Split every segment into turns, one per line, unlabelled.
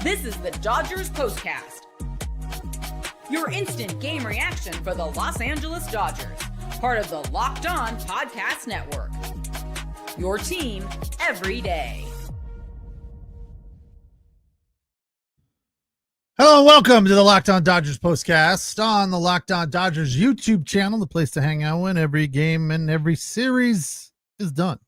This is the Dodgers Postcast, your instant game reaction for the Los Angeles Dodgers, part of the Locked On Podcast Network. Your team every day.
Hello and welcome to the Locked On Dodgers Postcast on the Locked On Dodgers YouTube channel, the place to hang out when every game and every series is done.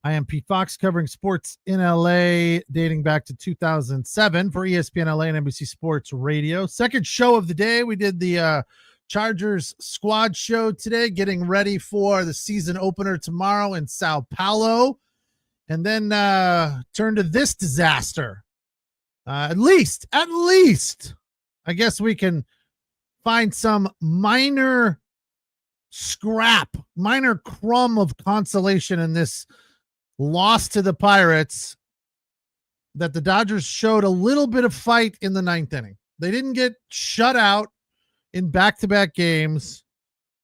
I am Pete Fox, covering sports in LA dating back to 2007 for ESPN LA and NBC Sports Radio. Second show of the day. We did the Chargers squad show today, getting ready for the season opener tomorrow in Sao Paulo. And then turn to this disaster. At least, I guess we can find some minor crumb of consolation in this loss to the Pirates, that the Dodgers showed a little bit of fight in the ninth inning. They didn't get shut out in back-to-back games.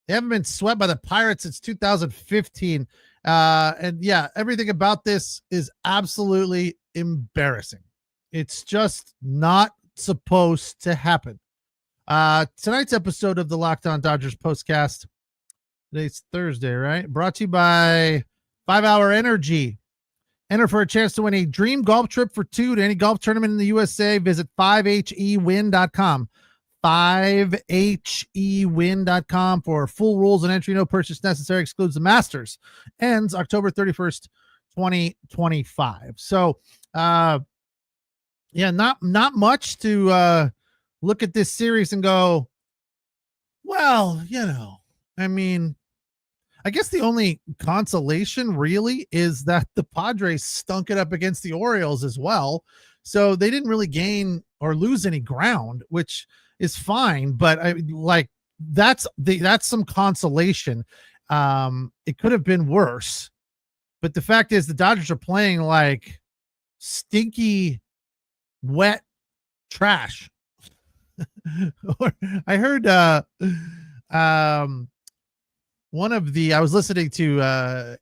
They haven't been swept by the Pirates since 2015. And yeah, everything about this is absolutely embarrassing. It's just not supposed to happen. Tonight's episode of the Locked On Dodgers Postcast, today's Thursday, right? Brought to you by 5 Hour Energy. Enter for a chance to win a dream golf trip for two to any golf tournament in the USA. Visit 5hewin.com. 5hewin.com for full rules and entry. No purchase necessary. Excludes the Masters. Ends October 31st, 2025. So, yeah, not much to look at this series and go, well, I mean, I guess the only consolation really is that the Padres stunk it up against the Orioles as well. So they didn't really gain or lose any ground, which is fine. But that's some consolation. It could have been worse. But the fact is the Dodgers are playing like stinky, wet trash. I heard I was listening to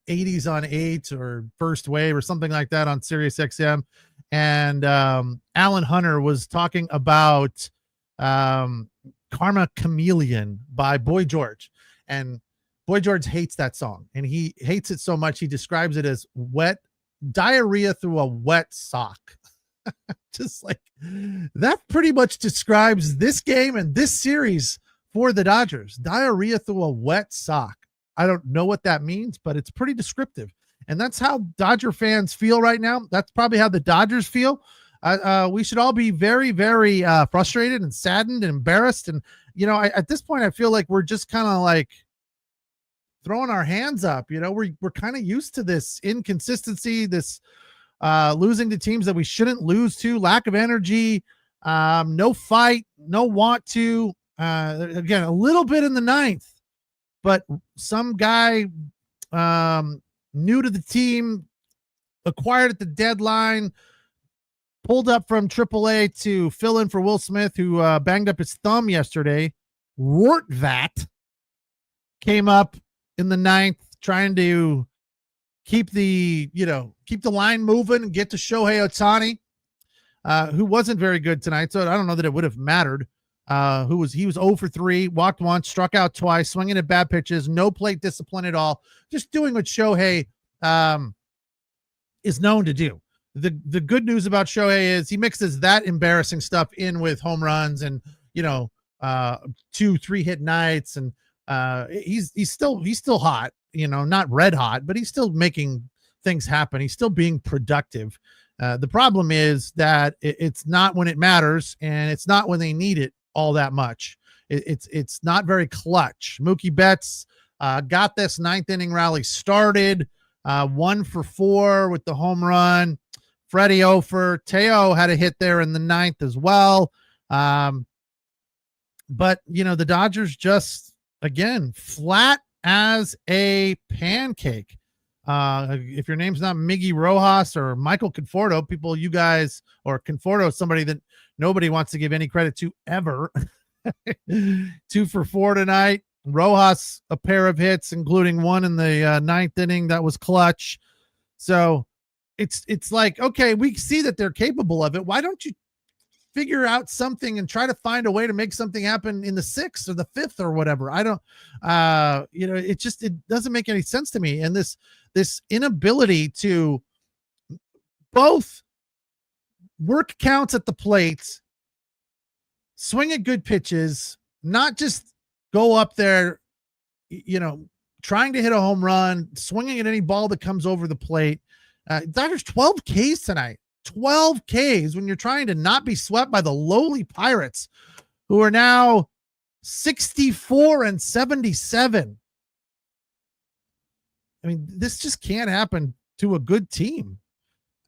80s on 8 or First Wave or something like that on Sirius XM, and Alan Hunter was talking about Karma Chameleon by Boy George, and Boy George hates that song, and he hates it so much he describes it as wet diarrhea through a wet sock. Just like that pretty much describes this game and this series for the Dodgers. Diarrhea through a wet sock. I don't know what that means, but it's pretty descriptive. And that's how Dodger fans feel right now. That's probably how the Dodgers feel. We should all be very, very frustrated and saddened and embarrassed. And, at this point, I feel like we're just kind of like throwing our hands up. We're kind of used to this inconsistency, this losing to teams that we shouldn't lose to, lack of energy, no fight, no want to. Again, a little bit in the ninth, but some guy new to the team, acquired at the deadline, pulled up from AAA to fill in for Will Smith, who banged up his thumb yesterday. Rortvat came up in the ninth, trying to keep the line moving and get to Shohei Ohtani, who wasn't very good tonight. So I don't know that it would have mattered. He was 0 for 3, walked once, struck out twice, swinging at bad pitches, no plate discipline at all, just doing what Shohei is known to do. The good news about Shohei is he mixes that embarrassing stuff in with home runs and 2-3 hit nights, and he's still hot, not red hot, but he's still making things happen. He's still being productive. The problem is that it's not when it matters, and it's not when they need it all that much. It's not very clutch. Mookie Betts got this ninth inning rally started, 1 for 4 with the home run. Freddie Ofer, Teo had a hit there in the ninth as well. But the Dodgers just, again, flat as a pancake. If your name's not Miggy Rojas or Michael Conforto, Conforto is somebody that nobody wants to give any credit to ever. 2 for 4 tonight. Rojas, a pair of hits, including one in the ninth inning that was clutch. So it's like, okay, we see that they're capable of it. Why don't you figure out something and try to find a way to make something happen in the 6th or the 5th or whatever. I don't, it doesn't make any sense to me. And this inability to both work counts at the plate, swing at good pitches, not just go up there, trying to hit a home run, swinging at any ball that comes over the plate. Dodgers 12 Ks tonight. 12 Ks when you're trying to not be swept by the lowly Pirates, who are now 64-77. I mean, this just can't happen to a good team.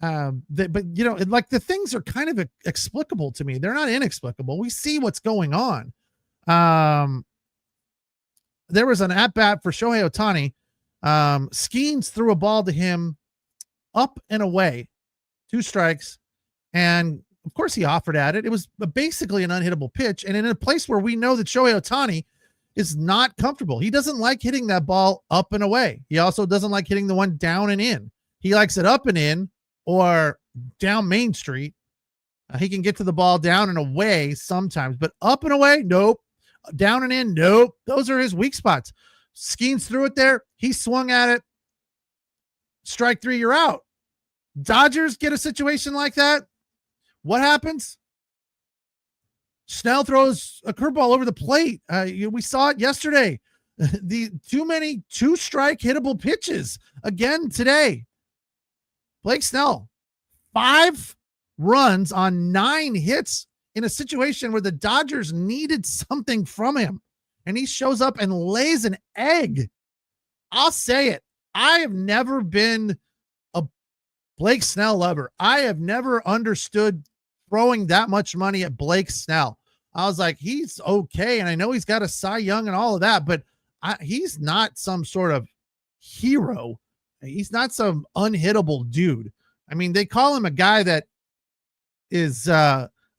But the things are kind of explicable to me. They're not inexplicable. We see what's going on. There was an at-bat for Shohei Ohtani. Skeens threw a ball to him up and away, 2 strikes, and of course he offered at it. It was basically an unhittable pitch, and in a place where we know that Shohei Ohtani is not comfortable. He doesn't like hitting that ball up and away. He also doesn't like hitting the one down and in. He likes it up and in or down Main Street. He can get to the ball down and away sometimes, but up and away, nope. Down and in, nope. Those are his weak spots. Skeens threw it there. He swung at it. Strike 3, you're out. Dodgers get a situation like that. What happens? Snell throws a curveball over the plate. We saw it yesterday. The too many 2-strike hittable pitches again today. Blake Snell, 5 runs on 9 hits in a situation where the Dodgers needed something from him, and he shows up and lays an egg. I'll say it. I have never been a Blake Snell lover. I have never understood throwing that much money at Blake Snell. I was like, he's okay, and I know he's got a Cy Young and all of that, but he's not some sort of hero. He's not some unhittable dude. I mean, they call him a guy that is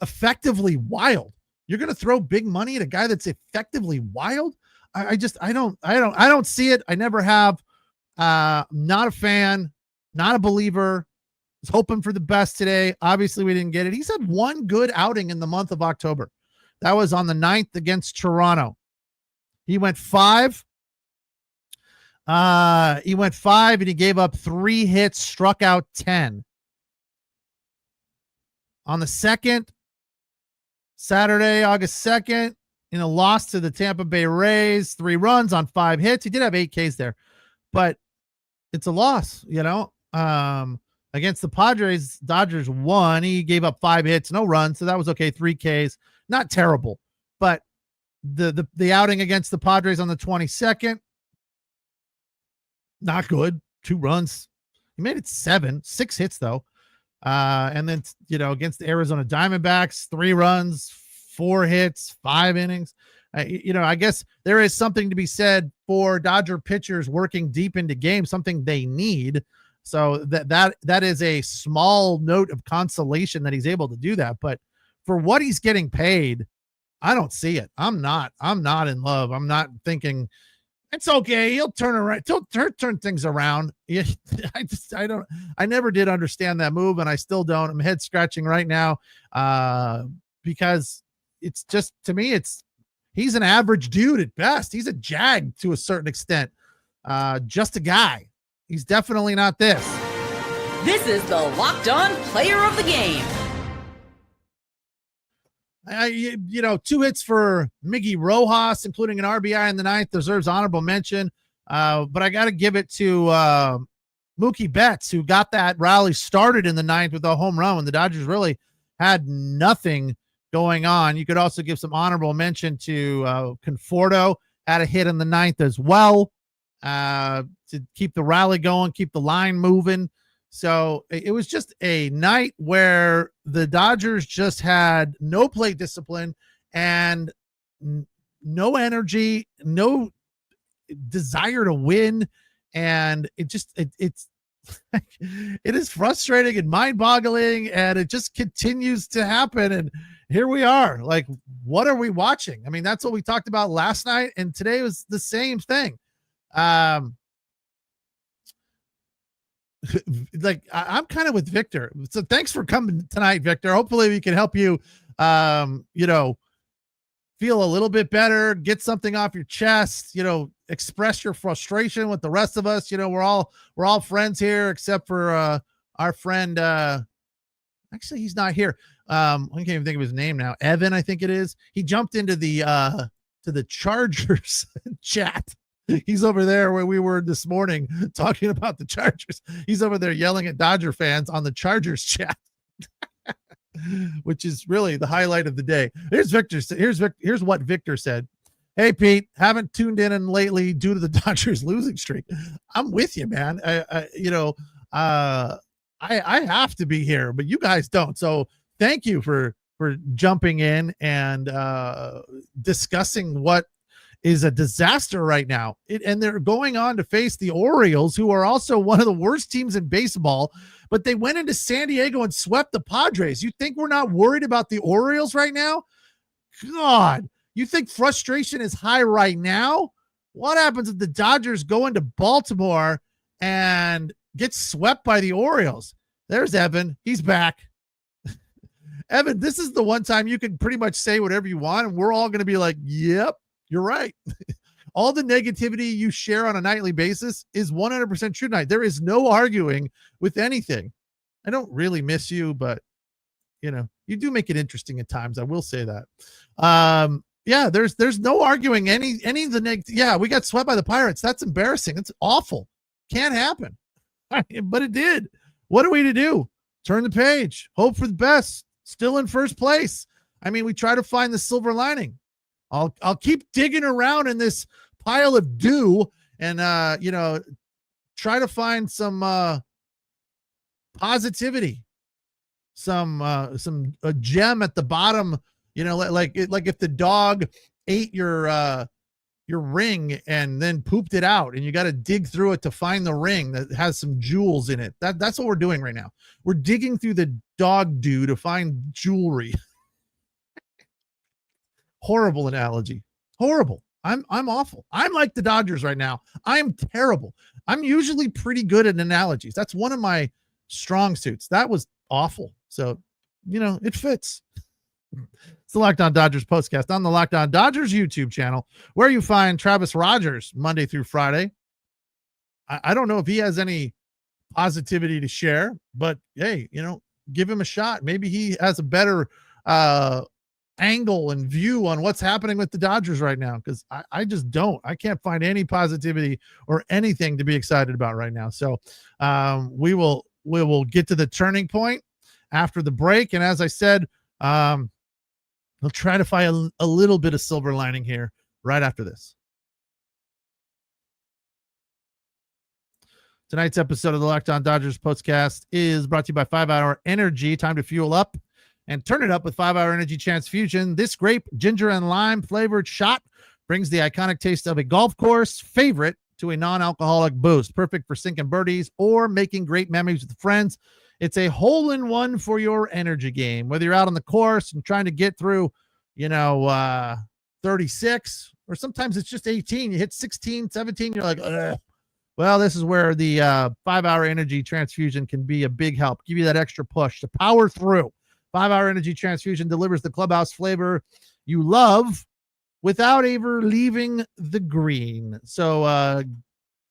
effectively wild. You're going to throw big money at a guy that's effectively wild? I don't see it. I never have. Not a fan, not a believer. Was hoping for the best today. Obviously, we didn't get it. He's had 1 good outing in the month of October. That was on the 9th against Toronto. He went 5. And he gave up 3 hits, struck out 10. On the 2nd, Saturday, August 2nd, in a loss to the Tampa Bay Rays, 3 runs on 5 hits. He did have 8 Ks there, but it's a loss, against the Padres. Dodgers won. He gave up 5 hits, no runs. So that was okay. 3 Ks, not terrible, but the outing against the Padres on the 22nd, not good. 2 runs. He made it 6 hits though. And then, against the Arizona Diamondbacks, 3 runs, 4 hits, 5 innings. I guess there is something to be said for Dodger pitchers working deep into games, something they need. So that is a small note of consolation that he's able to do that. But for what he's getting paid, I don't see it. I'm not in love. I'm not thinking it's okay. He'll turn things around. Yeah, I never did understand that move, and I still don't. I'm head scratching right now because it's just, to me, he's an average dude at best. He's a jag to a certain extent. Just a guy. He's definitely not this.
This is the Locked On Player of the Game.
2 hits for Miggy Rojas, including an RBI in the 9th, deserves honorable mention. But I got to give it to Mookie Betts, who got that rally started in the 9th with a home run when the Dodgers really had nothing going on. You could also give some honorable mention to Conforto, had a hit in the 9th as well to keep the rally going, keep the line moving. So it was just a night where the Dodgers just had no plate discipline and no energy, no desire to win. And it's it is frustrating and mind-boggling, and it just continues to happen. And here we are. Like, what are we watching? I mean, that's what we talked about last night, and today was the same thing. I'm kind of with Victor. So thanks for coming tonight, Victor. Hopefully we can help you feel a little bit better, get something off your chest, express your frustration with the rest of us. We're all friends here, except for our friend. Actually, he's not here. I can't even think of his name now. Evan, I think it is. He jumped into the Chargers chat. He's over there where we were this morning talking about the Chargers. He's over there yelling at Dodger fans on the Chargers chat. Which is really the highlight of the day. Here's Victor. Here's what Victor said. Hey, Pete, haven't tuned in lately due to the Dodgers losing streak. I'm with you, man. I have to be here, but you guys don't. So thank you for jumping in and discussing what is a disaster right now. And they're going on to face the Orioles, who are also one of the worst teams in baseball, but they went into San Diego and swept the Padres. You think we're not worried about the Orioles right now? God, you think frustration is high right now? What happens if the Dodgers go into Baltimore and get swept by the Orioles? There's Evan. He's back. Evan, this is the one time you can pretty much say whatever you want, and we're all going to be like, yep, you're right. All the negativity you share on a nightly basis is 100% true tonight. There is no arguing with anything. I don't really miss you, but you do make it interesting at times. I will say that. Yeah, there's no arguing any of the yeah, we got swept by the Pirates. That's embarrassing. It's awful. Can't happen. But it did. What are we to do? Turn the page. Hope for the best. Still in first place. I mean, we try to find the silver lining. I'll keep digging around in this pile of dew and try to find some positivity, a gem at the bottom, like if the dog ate your ring and then pooped it out and you got to dig through it to find the ring that has some jewels in it. That's what we're doing right now. We're digging through the dog dew to find jewelry. Horrible analogy. Horrible. I'm awful. I'm like the Dodgers right now. I'm terrible. I'm usually pretty good at analogies. That's one of my strong suits. That was awful. So, it fits. It's the Locked On Dodgers postcast on the Locked On Dodgers YouTube channel, where you find Travis Rogers Monday through Friday. I don't know if he has any positivity to share, but hey, give him a shot. Maybe he has a better angle and view on what's happening with the Dodgers right now, because I just don't. I can't find any positivity or anything to be excited about right now. So we will get to the turning point after the break, and as I said, we'll try to find a little bit of silver lining here right after this. Tonight's episode of the Locked On Dodgers podcast is brought to you by 5 Hour Energy. Time to fuel up and turn it up with 5 Hour Energy Transfusion. This grape, ginger, and lime flavored shot brings the iconic taste of a golf course favorite to a non-alcoholic boost. Perfect for sinking birdies or making great memories with friends. It's a hole-in-one for your energy game. Whether you're out on the course and trying to get through, 36, or sometimes it's just 18. You hit 16, 17, you're like, ugh. Well, this is where the 5 Hour Energy Transfusion can be a big help. Give you that extra push to power through. 5 Hour Energy Transfusion delivers the clubhouse flavor you love without ever leaving the green. So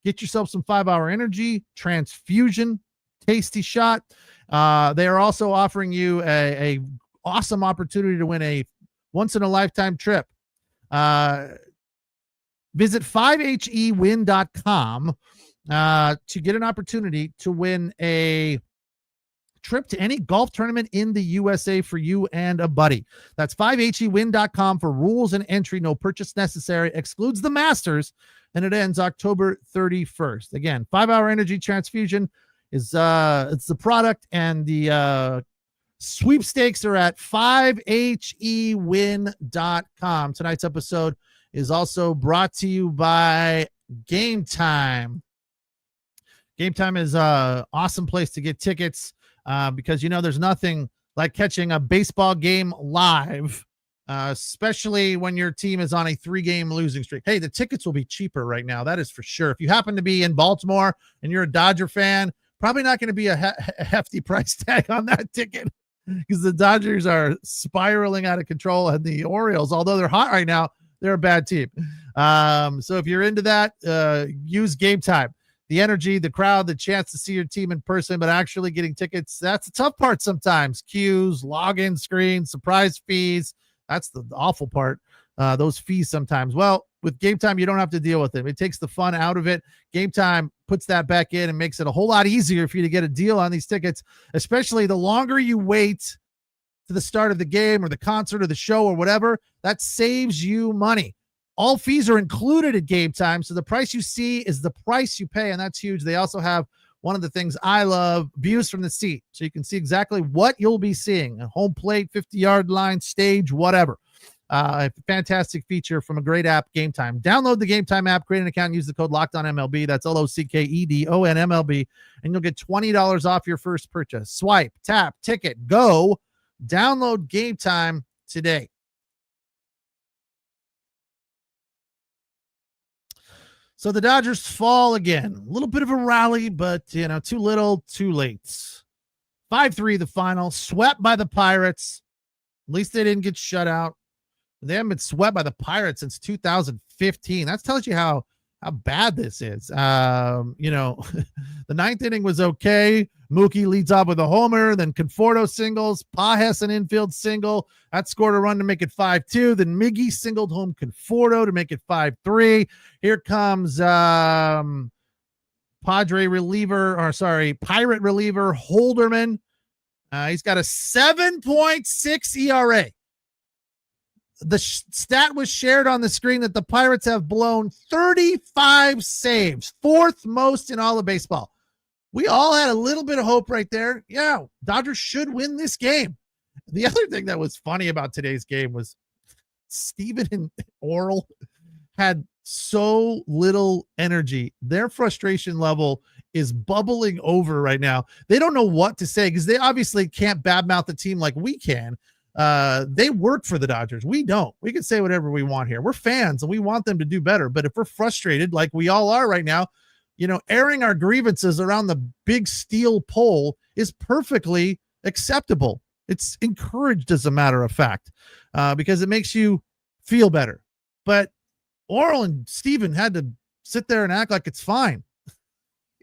get yourself some 5 Hour Energy Transfusion. Tasty shot. They are also offering you a awesome opportunity to win a once-in-a-lifetime trip. Visit 5hewin.com to get an opportunity to win a trip to any golf tournament in the USA for you and a buddy. That's 5hewin.com for rules and entry. No purchase necessary. Excludes the Masters, and it ends October 31st. Again, 5 Hour Energy Transfusion is it's the product, and the sweepstakes are at 5hewin.com. Tonight's episode is also brought to you by Game Time. Game Time is an awesome place to get tickets because there's nothing like catching a baseball game live, especially when your team is on a 3-game losing streak. Hey, the tickets will be cheaper right now. That is for sure. If you happen to be in Baltimore and you're a Dodger fan, probably not going to be a hefty price tag on that ticket. because the Dodgers are spiraling out of control, and the Orioles, although they're hot right now, they're a bad team. So if you're into that, use Game Time. The energy, the crowd, the chance to see your team in person, but actually getting tickets, that's the tough part sometimes. Queues, login screens, surprise fees. That's the awful part. Those fees sometimes. Well, with Game Time, you don't have to deal with it. It takes the fun out of it. Game Time puts that back in and makes it a whole lot easier for you to get a deal on these tickets, especially the longer you wait to the start of the game or the concert or the show or whatever. That saves you money. All fees are included at Game Time, so the price you see is the price you pay, and that's huge. They also have one of the things I love, views from the seat, so you can see exactly what you'll be seeing, a home plate, 50-yard line, stage, whatever. A fantastic feature from a great app, Game Time. Download the Game Time app, create an account, and use the code LOCKEDONMLB. That's LOCKEDONMLB, and you'll get $20 off your first purchase. Swipe, tap, ticket, go. Download Game Time today. So the Dodgers fall again. A little bit of a rally, but, too little, too late. 5-3 the final. Swept by the Pirates. At least they didn't get shut out. They haven't been swept by the Pirates since 2015. That tells you how bad this is. The ninth inning was okay. Mookie leads off with a homer, then Conforto singles, Pajes an infield single. That scored a run to make it 5-2. Then Miggy singled home Conforto to make it 5-3. Here comes Pirate reliever Holderman. He's got a 7.6 ERA. The stat was shared on the screen that the Pirates have blown 35 saves, fourth most in all of baseball. We all had a little bit of hope right there. Yeah, Dodgers should win this game. The other thing that was funny about today's game was Steven and Oral had so little energy. Their frustration level is bubbling over right now. They don't know what to say because they obviously can't badmouth the team like we can. They work for the Dodgers. We don't. We can say whatever we want here. We're fans and we want them to do better. But if we're frustrated like we all are right now, airing our grievances around the big steel pole is perfectly acceptable. It's encouraged, as a matter of fact, because it makes you feel better. But Oral and Steven had to sit there and act like it's fine.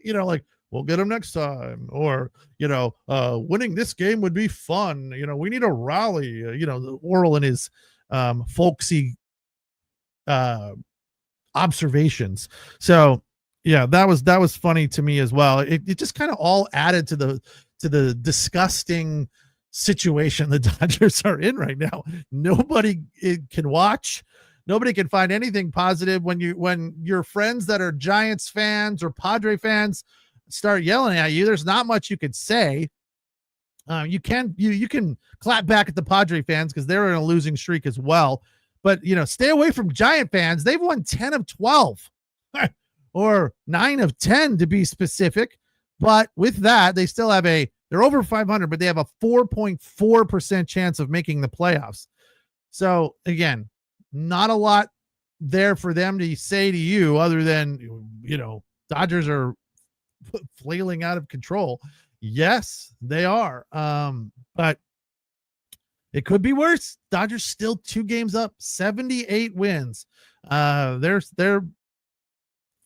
Like, we'll get them next time. Or, winning this game would be fun. We need a rally. Oral and his folksy observations. So, yeah, that was funny to me as well. It just kind of all added to the disgusting situation the Dodgers are in right now. Nobody can watch. Nobody can find anything positive when your friends that are Giants fans or Padre fans start yelling at you. There's not much you could say. You can clap back at the Padre fans because they're in a losing streak as well. But stay away from Giant fans. They've won 10 of 12. Or 9 of 10 to be specific. But with that, they still have they're over 500, but they have a 4.4% chance of making the playoffs. So again, not a lot there for them to say to you other than, Dodgers are flailing out of control. Yes, they are. But it could be worse. Dodgers still 2 games up, 78 wins. They're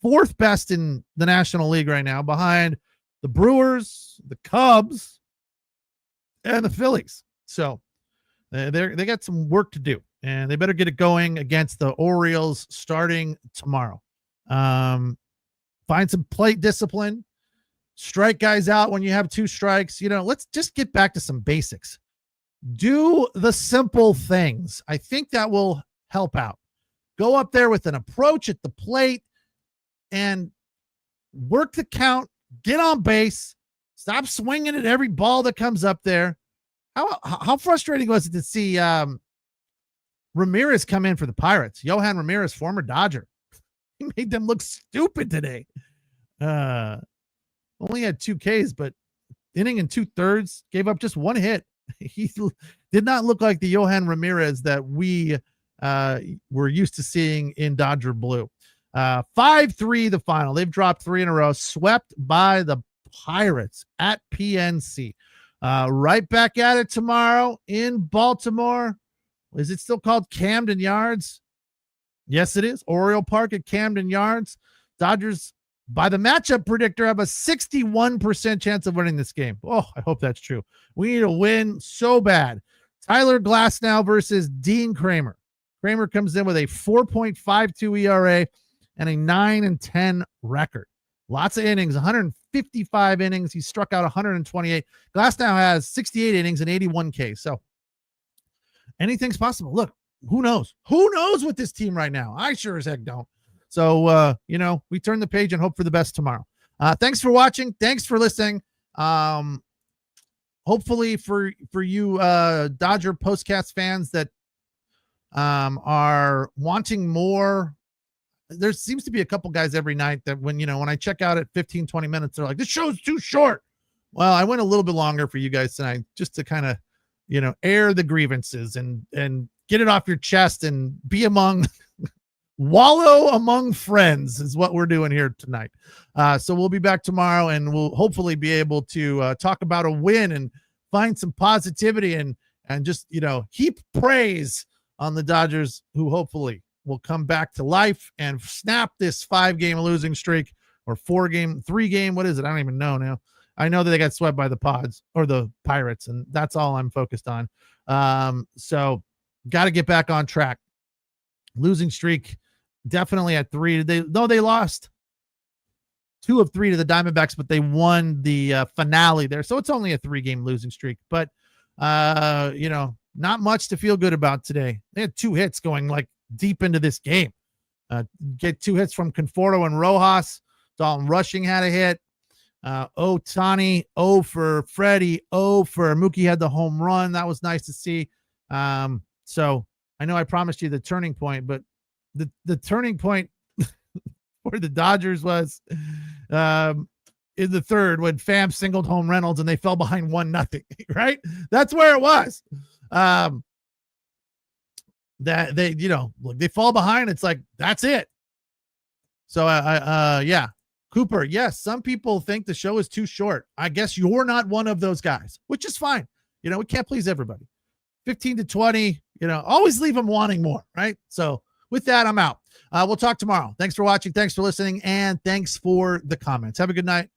fourth best in the National League right now, behind the Brewers, the Cubs, and the Phillies. So they got some work to do, and they better get it going against the Orioles starting tomorrow. Find some plate discipline, strike guys out when you have 2 strikes. Let's just get back to some basics. Do the simple things. I think that will help out. Go up there with an approach at the plate and work the count, get on base, stop swinging at every ball that comes up there. How frustrating was it to see Ramirez come in for the Pirates? Johan Ramirez, former Dodger. He made them look stupid today. Only had 2 Ks, but inning and 2/3, gave up just 1 hit. He did not look like the Johan Ramirez that we were used to seeing in Dodger blue. 5-3 the final. They've dropped 3 in a row, swept by the Pirates at PNC. Right back at it tomorrow in Baltimore. Is it still called Camden Yards? Yes, it is. Oriole Park at Camden Yards. Dodgers, by the matchup predictor, have a 61% chance of winning this game. Oh, I hope that's true. We need a win so bad. Tyler Glasnow versus Dean Kramer. Kramer comes in with a 4.52 ERA and a 9-10 record. Lots of innings, 155 innings. He struck out 128. Glasnow has 68 innings and 81 Ks. So anything's possible. Look, who knows? Who knows with this team right now? I sure as heck don't. So, we turn the page and hope for the best tomorrow. Thanks for watching. Thanks for listening. Hopefully for you Dodger Postcast fans that are wanting more, there seems to be a couple guys every night that when I check out at 15-20 minutes, they're like, this show's too short. Well, I went a little bit longer for you guys tonight just to kind of air the grievances and get it off your chest and be wallow among friends is what we're doing here tonight. So we'll be back tomorrow and we'll hopefully be able to talk about a win and find some positivity and just, heap praise on the Dodgers, who hopefully will come back to life and snap this 5-game losing streak or 3-game. What is it? I don't even know now. I know that they got swept by the Pods or the Pirates, and that's all I'm focused on. So got to get back on track. Losing streak definitely at 3. They lost 2 of 3 to the Diamondbacks, but they won the finale there. So it's only a 3-game losing streak, but not much to feel good about today. They had 2 hits going like deep into this game. Get 2 hits from Conforto and Rojas. Dalton Rushing had a hit. Ohtani, 0 for Freddie, 0 for Mookie had the home run. That was nice to see. So I know I promised you the turning point, but the turning point for the Dodgers was in the third when Pham singled home Reynolds and they fell behind 1-0, right? That's where it was. That they, look, they fall behind. It's like, that's it. So, yeah. Cooper, yes, some people think the show is too short. I guess you're not one of those guys, which is fine. We can't please everybody. 15 to 20, always leave them wanting more, right? So with that, I'm out. We'll talk tomorrow. Thanks for watching. Thanks for listening. And thanks for the comments. Have a good night.